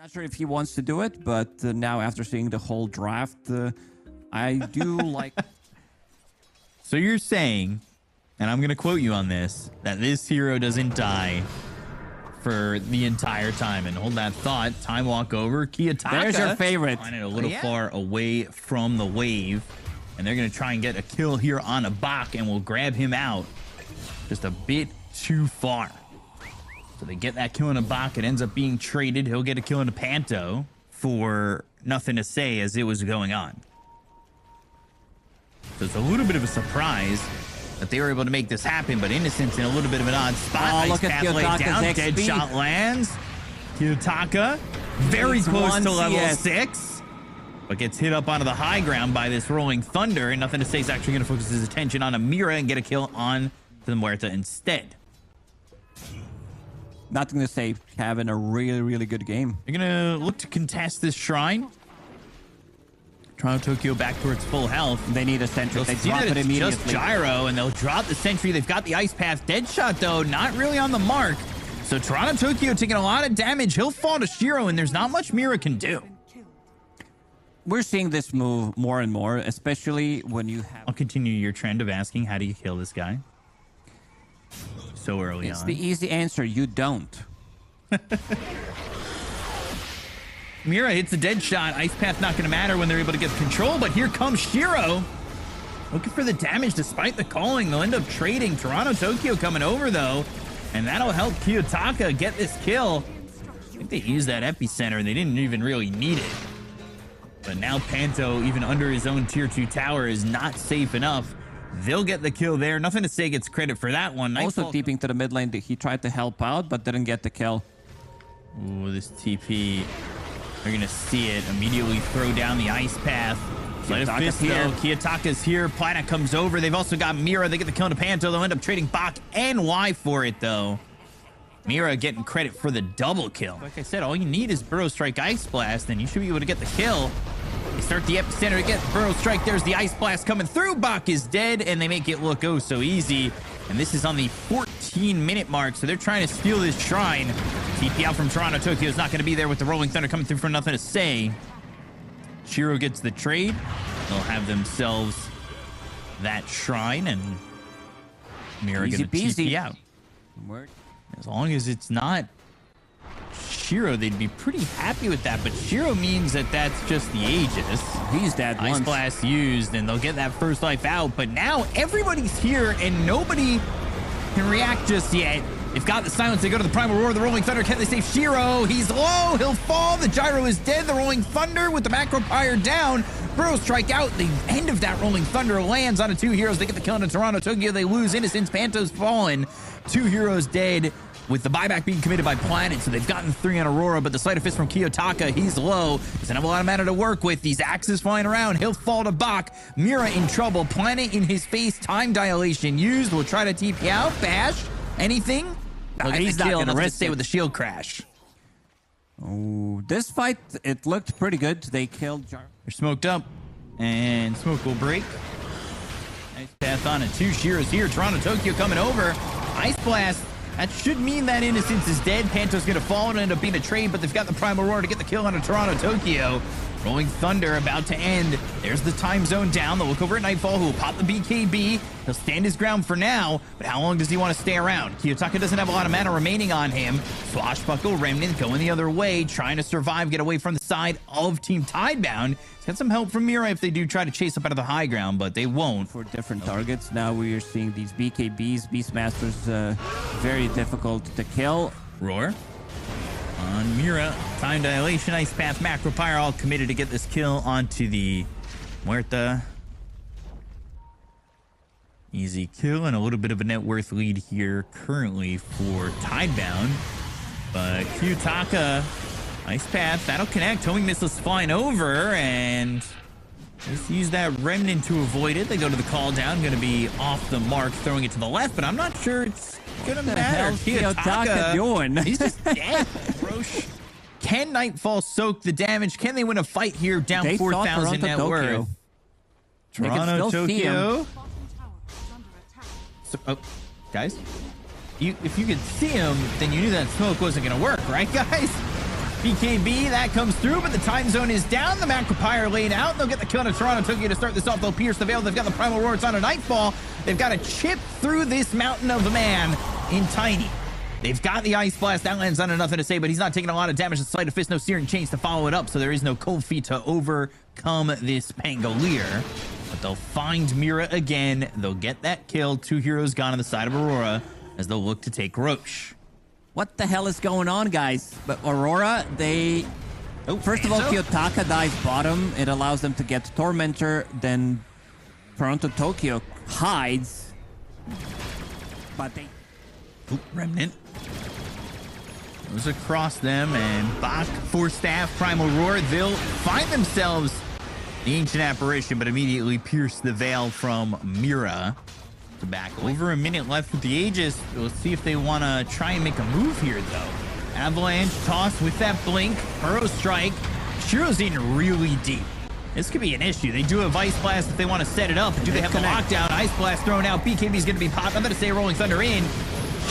Not sure if he wants to do it, but now after seeing the whole draft, I do like... So you're saying, and I'm going to quote you on this, that this hero doesn't die for the entire time. And hold that thought. Time walk over. Kiyotaka. There's your favorite. Find it a little far away from the wave. And they're going to try and get a kill here on a Bach, and we'll grab him out just a bit too far. So they get that kill in a Bach. It ends up being traded. He'll get a kill in a Panto for nothing to say as it was going on. So it's a little bit of a surprise that they were able to make this happen, but Innocent's in a little bit of an odd spot. Oh, look at Kiyotaka's Dead XP. shot lands. Kiyotaka very close to level 6, but gets hit up onto the high ground by this rolling thunder, and nothing to say is actually going to focus his attention on Amira and get a kill on the Muerta instead. Nothing to say, having a really, really good game. They're going to look to contest this shrine. Toronto Tokyo back towards full health. They need a sentry. They'll They see drop that it it's immediately. just gyro, and they'll drop the sentry. They've got the ice path. Deadshot, though, not really on the mark. So Toronto Tokyo taking a lot of damage. He'll fall to Shiro, and there's not much Mira can do. We're seeing this move more and more, especially when you have... I'll continue your trend of asking, how do you kill this guy? So early It's on. the easy answer. You don't. Mira hits a dead shot. Ice path not going to matter when they're able to get control, but here comes Shiro. Looking for the damage despite the calling. They'll end up trading. Toronto Tokyo coming over, though, and that'll help Kiyotaka get this kill. I think they used that epicenter, and they didn't even really need it. But now Panto, even under his own tier 2 tower, is not safe enough. They'll get the kill there. Nothing to say gets credit for that one. Also deeping to the mid lane. He tried to help out, but didn't get the kill. Ooh, this TP. They're going to see it. Immediately throw down the ice path. Let it fist, though. Kiyotaka's here. Planet comes over. They've also got Mira. They get the kill into Panto. They'll end up trading Bach and Y for it, though. Mira getting credit for the double kill. Like I said, all you need is Burrow Strike Ice Blast, and you should be able to get the kill. They start the epicenter to get Burrow Strike. There's the Ice Blast coming through. Bach is dead, and they make it look oh so easy. And this is on the 14-minute mark, so they're trying to steal this shrine. TP out from Toronto Tokyo is not going to be there with the Rolling Thunder coming through for nothing to say. Shiro gets the trade. They'll have themselves that shrine, and Mira going to TP out. As long as it's not Shiro, they'd be pretty happy with that. But Shiro means that that's just the Aegis. He's dead once. Ice Blast used, and they'll get that first life out. But now everybody's here, and nobody can react just yet. They've got the silence. They go to the Primal Roar. The Rolling Thunder. Can they save Shiro? He's low. He'll fall. The Gyro is dead. The Rolling Thunder with the Macro Pyre down. Burrow Strike out. The end of that Rolling Thunder lands on 2 heroes. They get the kill into Toronto Tokyo. They lose Innocence. Panto's fallen. 2 heroes dead, with the buyback being committed by Planet. So they've gotten 3 on Aurora, but the Sleight of Fist from Kiyotaka, he's low. Doesn't have a lot of mana to work with. These axes flying around. He'll fall to Bach. Mira in trouble. Planet in his face. Time dilation used. We'll try to TP out. Bash. Anything? He's not going to risk it with the shield crash. Oh, this fight, it looked pretty good. They killed Jar. They're smoked up, and smoke will break. Nice path on it. 2 Shiros here. Toronto Tokyo coming over. Ice Blast. That should mean that Innocence is dead. Panto's going to fall and end up being a trade, but they've got the Primal Roar to get the kill on Toronto Tokyo. Rolling Thunder about to end. There's the time zone down. They'll look over at Nightfall, who will pop the BKB. He'll stand his ground for now, but how long does he want to stay around? Kiyotaka doesn't have a lot of mana remaining on him. Swashbuckle Remnant going the other way, trying to survive, get away from the side of Team Tidebound. He's got some help from Mira if they do try to chase up out of the high ground, but they won't. For different targets. Now we are seeing these BKBs, Beastmasters, very difficult to kill. Roar on Mira. Time dilation, Ice Path, Macro Pyre, all committed to get this kill onto the Muerta. Easy kill and a little bit of a net worth lead here currently for Tidebound. But Kiyotaka, Ice Path, that'll connect. Homing missiles flying over, and just use that Remnant to avoid it. They go to the call down, going to be off the mark, throwing it to the left, but I'm not sure it's going to matter. Kiyotaka doing? He's just dead. Roche. Can Nightfall soak the damage? Can they win a fight here down 4,000 net worth? Toronto Tokyo. So, oh, guys, if you could see him, then you knew that smoke wasn't going to work, right, guys? BKB, that comes through, but the time zone is down. The Macropire lane out. They'll get the kill on Toronto Tokyo to start this off. They'll pierce the veil. They've got the Primal Roar. It's on a Nightfall. They've got to chip through this mountain of a man in Tiny. They've got the Ice Blast. That lands on nothing to say, but he's not taking a lot of damage. The Sleight of Fist, no Searing Chains to follow it up, so there is no Cold Feet to overcome this Pangolier. But they'll find Mira again. They'll get that kill. 2 heroes gone on the side of Aurora as they'll look to take Roche. What the hell is going on, guys? But Aurora, they... First of all, Kiyotaka dives bottom. It allows them to get Tormentor. Then Toronto Tokyo hides. But they... Remnant goes across them, and Bach, Force Staff, Primal Roar. They'll find themselves the Ancient Apparition, but immediately pierce the veil from Mira. To back over a minute left with the Aegis. We'll see if they want to try and make a move here, though. Avalanche toss with that blink. Burrow Strike. Shiro's in really deep. This could be an issue. They do have Ice Blast if they want to set it up. Do they have the lockdown? Ice Blast thrown out. BKB's going to be popped. I'm going to say Rolling Thunder in.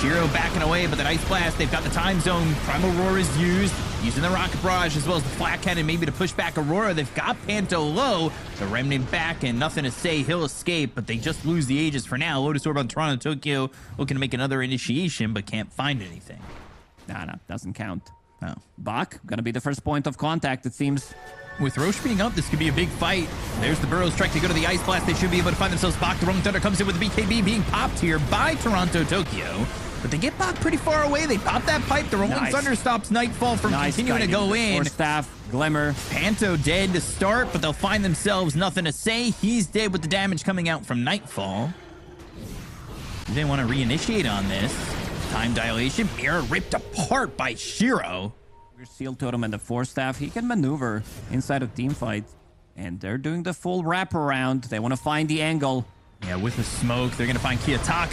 Shiro backing away, but that Ice Blast, they've got the time zone. Primal Roar is used, using the Rocket Barrage as well as the Flat Cannon, maybe to push back Aurora. They've got Panto low, the Remnant back, and nothing to say. He'll escape, but they just lose the Aegis for now. Lotus Orb on Toronto Tokyo, looking to make another initiation, but can't find anything. Nah, doesn't count. Oh. Bach, gonna be the first point of contact, it seems. With Roche being up, this could be a big fight. There's the Burrow Strike to go to the Ice Blast. They should be able to find themselves Bach. The Rolling Thunder comes in with the BKB being popped here by Toronto Tokyo. But they get Bach pretty far away. They pop that pipe. The Rolling Thunder stops Nightfall from continuing to go in. Force Staff, Glimmer. Panto dead to start, but they'll find themselves nothing to say. He's dead with the damage coming out from Nightfall. They want to reinitiate on this. Time dilation. Mira ripped apart by Shiro. Seal Totem and the Force Staff. He can maneuver inside of teamfight. And they're doing the full wraparound. They want to find the angle. Yeah, with the smoke, they're going to find Kiyotaka.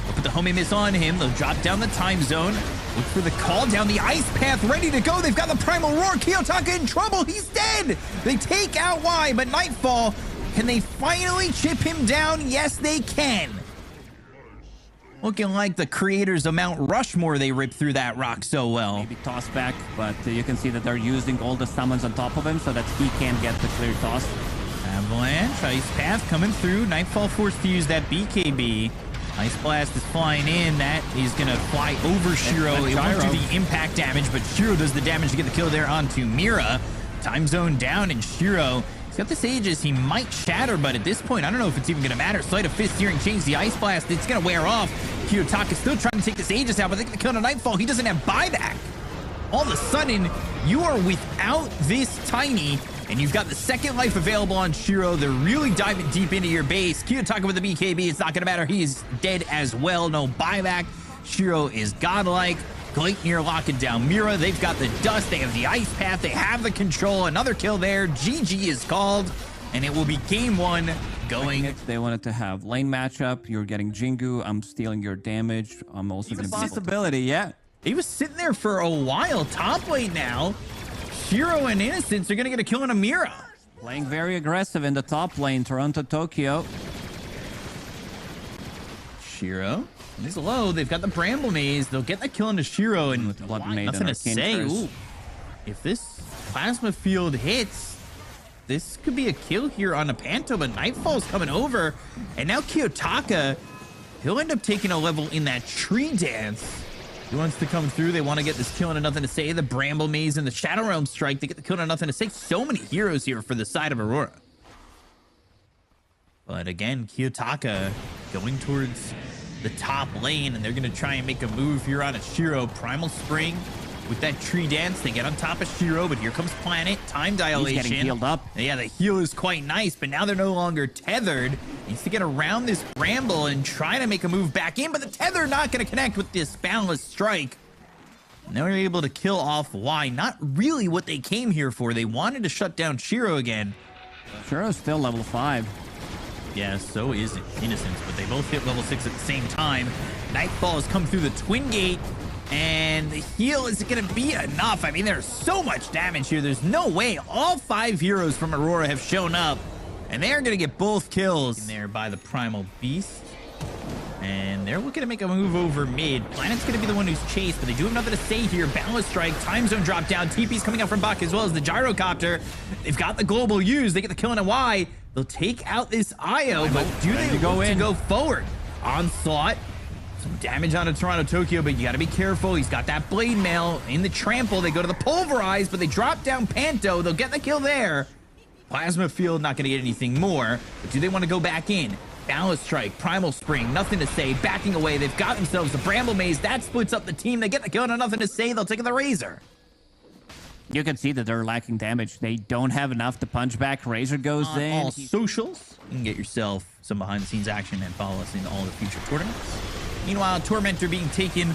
They'll put the homie miss on him. They'll drop down the time zone. Look for the call down the ice path, ready to go. They've got the Primal Roar. Kiyotaka in trouble. He's dead. They take out Y, but Nightfall, can they finally chip him down? Yes, they can. Looking like the creators of Mount Rushmore, they ripped through that rock so well. Maybe toss back, but you can see that they're using all the summons on top of him so that he can't get the clear toss. Avalanche, Ice Path coming through. Nightfall forced to use that BKB. Ice Blast is flying in. That is going to fly over Shiro. It won't do the impact damage, but Shiro does the damage to get the kill there onto Mira. Time zone down, and Shiro, he's got this Aegis. He might shatter, but at this point, I don't know if it's even going to matter. Sleight of Fist, Searing Chains, the Ice Blast, it's going to wear off. Kiyotaka still trying to take this Aegis out, but they're going to kill on Nightfall. He doesn't have buyback. All of a sudden, you are without this Tiny, and you've got the second life available on Shiro. They're really diving deep into your base. Kiyotaka with the BKB, it's not going to matter. He is dead as well. No buyback. Shiro is godlike. Gleipnir locking down Mira. They've got the dust. They have the ice path. They have the control. Another kill there. GG is called, and it will be game one going. They wanted to have lane matchup. You're getting Jingu. I'm stealing your damage. I'm also going to be possibility. Yeah. He was sitting there for a while. Top lane now. Shiro and Innocence are going to get a kill on Mira. Playing very aggressive in the top lane. Toronto Tokyo. Shiro is low. They've got the Bramble Maze. They'll get that kill into Shiro, and nothing to say. Ooh. If this Plasma Field hits, this could be a kill here on a Panto, but Nightfall's coming over. And now Kiyotaka, he'll end up taking a level in that Tree Dance. He wants to come through. They want to get this kill and nothing to say. The Bramble Maze and the Shadow Realm Strike. They get the kill and nothing to say. So many heroes here for the side of Aurora. But again, Kiyotaka going towards the top lane, and they're going to try and make a move here on a Shiro. Primal Spring with that Tree Dance. They get on top of Shiro, but here comes Planet. Time dilation. He's getting healed up. Yeah, the heal is quite nice, but now they're no longer tethered. Needs to get around this Bramble and try to make a move back in, but the tether not going to connect with this Boundless Strike. And they were able to kill off Y. Not really what they came here for. They wanted to shut down Shiro again. Shiro's still level 5. Yeah, so is Innocence, but they both hit level 6 at the same time. Nightfall has come through the Twin Gate, and the heal isn't going to be enough. I mean, there's so much damage here. There's no way. All 5 heroes from Aurora have shown up, and they are going to get both kills in there by the Primal Beast. And they're looking to make a move over mid. Planet's going to be the one who's chased, but they do have nothing to say here. Balance strike, time zone drop down. TP's coming out from Bach as well as the gyrocopter. They've got the global use. They get the kill in a Y. They'll take out this IO, but do they go forward? Onslaught. Some damage onto Toronto Tokyo, but you got to be careful. He's got that blade mail in the trample. They go to the pulverize, but they drop down Panto. They'll get the kill there. Plasma field, not going to get anything more. But do they want to go back in? Balance strike, primal spring, nothing to say. Backing away, they've got themselves the bramble maze. That splits up the team. They get the kill, and nothing to say. They'll take the razor. You can see that they're lacking damage. They don't have enough to punch back. Razor goes in. All socials, you can get yourself some behind-the-scenes action and follow us in all the future tournaments. Meanwhile, Tormentor being taken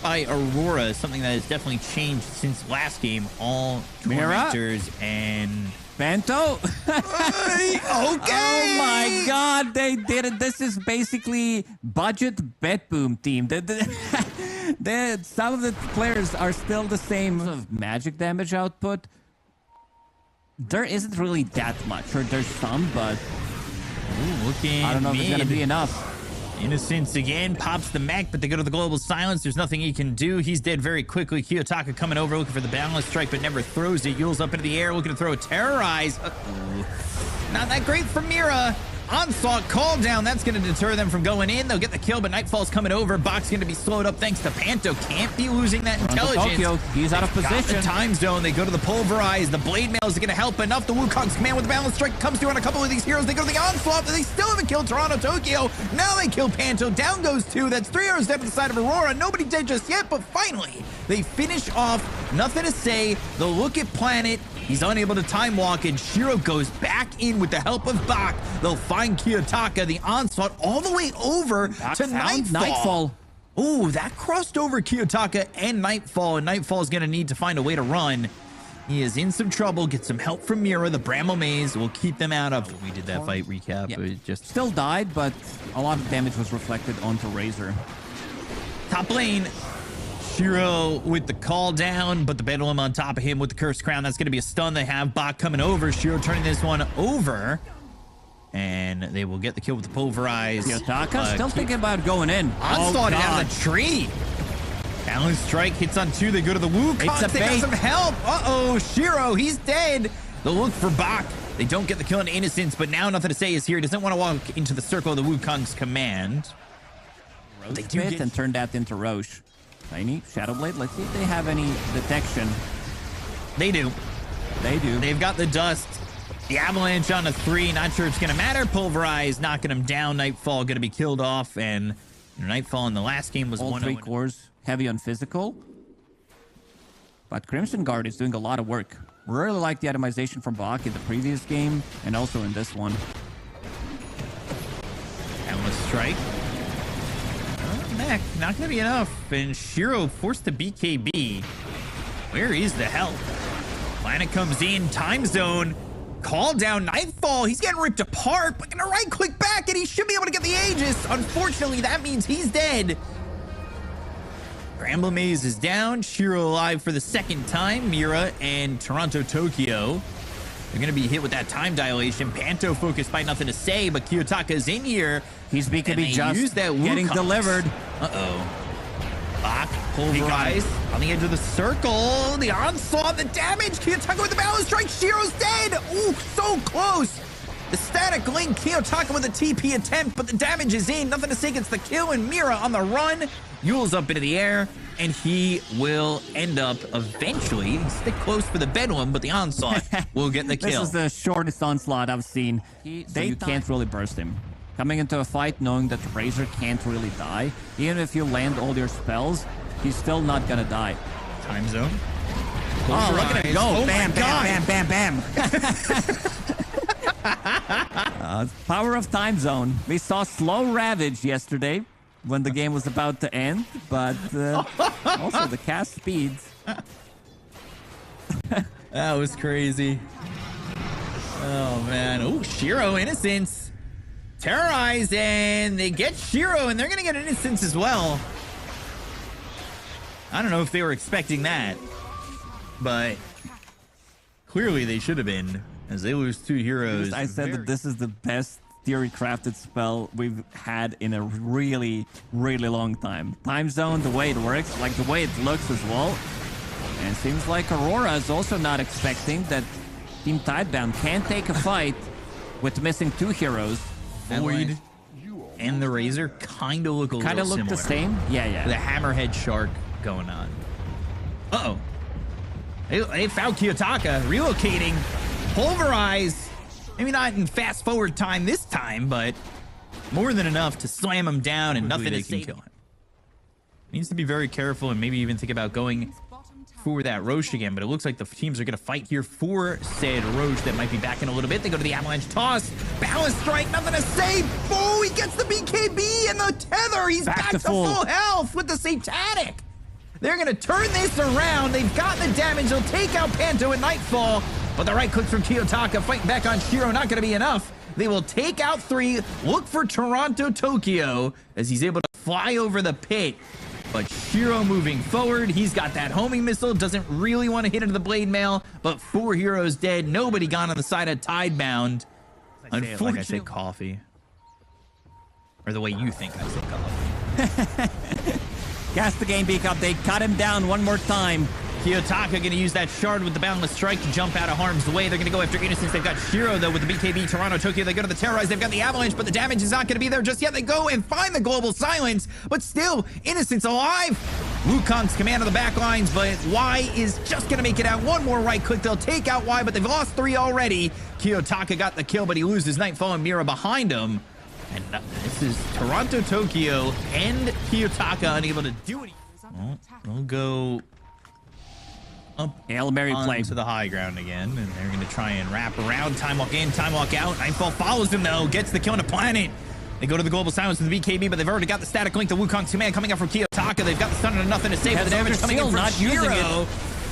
by Aurora, something that has definitely changed since last game. All Tormentors and Panto. Okay. Oh my God, they did it. This is basically budget BetBoom team. Some of the players are still the same of magic damage output. There isn't really that much, or there's some, but I don't know if it's gonna be enough. Innocence again, pops the mech, but they go to the global silence. There's nothing he can do. He's dead very quickly. Kiyotaka coming over, looking for the balance strike, but never throws it. Yule's up into the air, looking to throw a terrorize. Not that great for Mira. Onslaught call down. That's going to deter them from going in. They'll get the kill, but Nightfall's coming over. Bach's going to be slowed up thanks to Panto. Can't be losing that intelligence. Tokyo, he's out of position. Got the time zone. They go to the pulverize. The blade mail is going to help enough. The Wukong's command with the balance strike comes through on a couple of these heroes. They go to the onslaught, but they still haven't killed Toronto Tokyo. Now they kill Panto. Down goes 2. That's 3 arrows down to the side of Aurora. Nobody dead just yet, but finally they finish off. Nothing to say. They'll look at Planet. He's unable to time walk, and Shiro goes back in with the help of Bach. They'll find Kiyotaka, the onslaught, all the way over to Nightfall. Ooh, that crossed over Kiyotaka and Nightfall, and Nightfall is going to need to find a way to run. He is in some trouble. Get some help from Mira. The Bramble Maze will keep them out of. We did that fight recap. Yeah. It just still died, but a lot of damage was reflected onto Razor. Top lane. Shiro with the call down, but the Bedlam on top of him with the Cursed Crown. That's going to be a stun. They have Bach coming over. Shiro turning this one over. And they will get the kill with the pulverize. Kiyotaka still thinking about going in. Onslaught out of the tree. Balance strike hits on 2. They go to the Wukong. They got some help. Uh-oh, Shiro, he's dead. They'll look for Bach. They don't get the kill in Innocence, but now nothing to say is here. He doesn't want to walk into the circle of the Wukong's command. They do get and turn that into Roche. Tiny Shadowblade. Let's see if they have any detection. They do. They do. They've got the dust. The avalanche on a 3. Not sure it's going to matter. Pulverize, knocking him down. Nightfall going to be killed off. And Nightfall in the last game was all 3 cores heavy on physical. But Crimson Guard is doing a lot of work. Really like the atomization from Bach in the previous game and also in this one. Endless strike. Mech, not going to be enough. And Shiro forced to BKB. Where is the help? Planet comes in, time zone, call down Nightfall. He's getting ripped apart, but gonna right click back and he should be able to get the Aegis. Unfortunately, that means he's dead. Bramble Maze is down. Shiro alive for the 2nd time. Mira and Toronto Tokyo. They're going to be hit with that time dilation. Panto focused by nothing to say, but Kiyotaka is in here. He's BKB just getting delivered. Uh-oh. Bach, pulverize on the edge of the circle. The onslaught, the damage. Kiyotaka with the balance strike. Shiro's dead. Ooh, so close. The static link. Kiyotaka with a TP attempt, but the damage is in. Nothing to say gets the kill, and Mira on the run. Yule's up into the air, and he will end up eventually stick close for the Bedlam, but the onslaught will get the kill. This is the shortest onslaught I've seen. So you can't really burst him. Coming into a fight knowing that Razor can't really die, even if you land all your spells, he's still not gonna die. Time zone. Oh, look at him go. Oh bam, bam, bam, bam, bam. Power of time zone. We saw slow Ravage yesterday when the game was about to end, but also the cast speeds. That was crazy. Oh, man. Oh, Shiro, Innocence. Terrorized, and they get Shiro, and they're going to get Innocence as well. I don't know if they were expecting that, but clearly they should have been, as they lose 2 heroes. I said that this is the best theory crafted spell we've had in a really, really long time. Time zone, the way it works, like the way it looks as well. And it seems like Aurora is also not expecting that Team Tidebound can take a fight with missing 2 heroes. Void and the Razor kind of look a little similar. The same? Yeah. The Hammerhead Shark going on. Uh-oh. They found Kiyotaka relocating. Pulverize. Maybe not in fast forward time this time, but more than enough to slam him down and nothing to kill him. Needs to be very careful and maybe even think about going for that Roche again, but it looks like the teams are going to fight here for said Roche that might be back in a little bit. They go to the Avalanche toss. Balance strike, nothing to save. Oh, he gets the BKB and the tether. He's back to full health with the Satanic. They're going to turn this around. They've got the damage. They'll take out Panto at Nightfall, but the right click from Kiyotaka fighting back on Shiro, not going to be enough. They will take out 3, look for Toronto Tokyo as he's able to fly over the pit. But Shiro moving forward, he's got that homing missile, doesn't really want to hit into the blade mail, but 4 heroes dead, nobody gone on the side of Tidebound. Unfortunately, like I say coffee. Or the way you think I say coffee. Gas the game beak up, they cut him down one more time. Kiyotaka going to use that shard with the Boundless Strike to jump out of harm's way. They're going to go after Innocence. They've got Shiro, though, with the BKB. Toronto, Tokyo, they go to the Terrorize. They've got the Avalanche, but the damage is not going to be there just yet. They go and find the Global Silence, but still, Innocence alive. Wukong's command of the back lines, but Y is just going to make it out. One more right click. They'll take out Y, but they've lost 3 already. Kiyotaka got the kill, but he loses Nightfall and Mira behind him. And this is Toronto, Tokyo, and Kiyotaka unable to do it. Well, we'll go up Hail Mary play to the high ground again, and they're going to try and wrap around. Time walk in, time walk out. Nightfall follows him, though, gets the kill on the planet. They go to the Global Silence with the BKB, but they've already got the static link to Wukong's command coming up from Kiyotaka. They've got the stun and nothing to save, but the damage coming in from Shiro.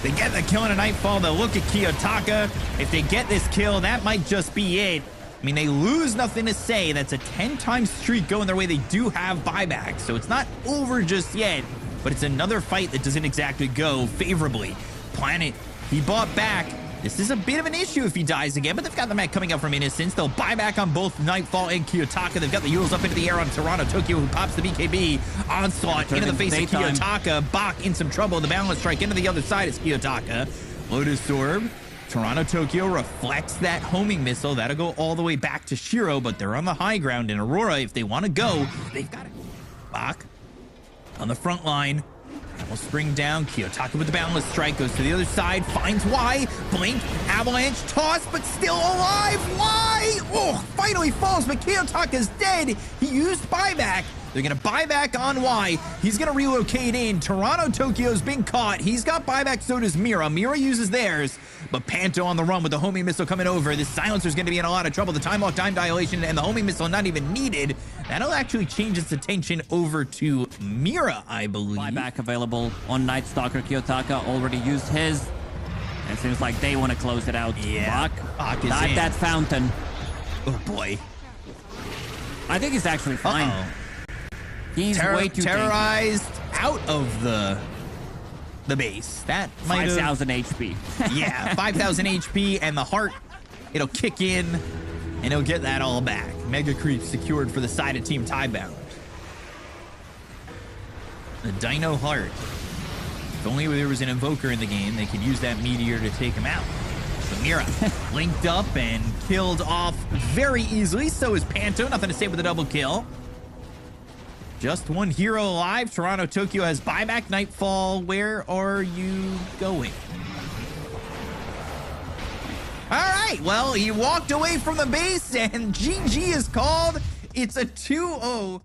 They get the kill on a Nightfall. They'll look at Kiyotaka. If they get this kill, that might just be it. I mean, they lose nothing to say. That's a 10-time streak going their way. They do have buyback, so it's not over just yet, but it's another fight that doesn't exactly go favorably. Planet, he bought back. This is a bit of an issue if he dies again, but they've got the mech coming up from Innocence. They'll buy back on both Nightfall and Kiyotaka. They've got the Yules up into the air on Toronto Tokyo, who pops the BKB. Onslaught into the face of Kiyotaka. Bach in some trouble. The Balance Strike into the other side is Kiyotaka. Lotus Orb. Toronto Tokyo reflects that homing missile. That'll go all the way back to Shiro, but they're on the high ground in Aurora. If they want to go, they've got it. Bach on the front line. Will spring down. Kiyotaka with the Boundless Strike goes to the other side, finds Y. Blink, Avalanche, toss, but still alive. Y! Oh, finally falls, but Kiyotaka's dead. He used buyback. They're going to buy back on Y. He's going to relocate in. Toronto Tokyo's been caught. He's got buyback, so does Mira. Mira uses theirs, but Panto on the run with the homing missile coming over. This Silencer's going to be in a lot of trouble. The time lock, time dilation, and the homing missile not even needed. That'll actually change its attention over to Mira, I believe. Buyback available on Night Stalker. Kiyotaka already used his. It seems like they want to close it out. Yeah. Bach dive that fountain. Oh, boy. I think he's actually fine. He's way too terrorized out of the base. That might 5,000 HP. Yeah, 5,000 HP, and the heart, it'll kick in, and he'll get that all back. Mega Creep secured for the side of Team Tidebound. The Dino Heart. If only there was an Invoker in the game, they could use that Meteor to take him out. So Mira linked up and killed off very easily. So is Panto. Nothing to say with a double kill. Just one hero alive. Toronto Tokyo has buyback. Nightfall, where are you going? All right, well, he walked away from the base, and GG is called. It's a 2-0.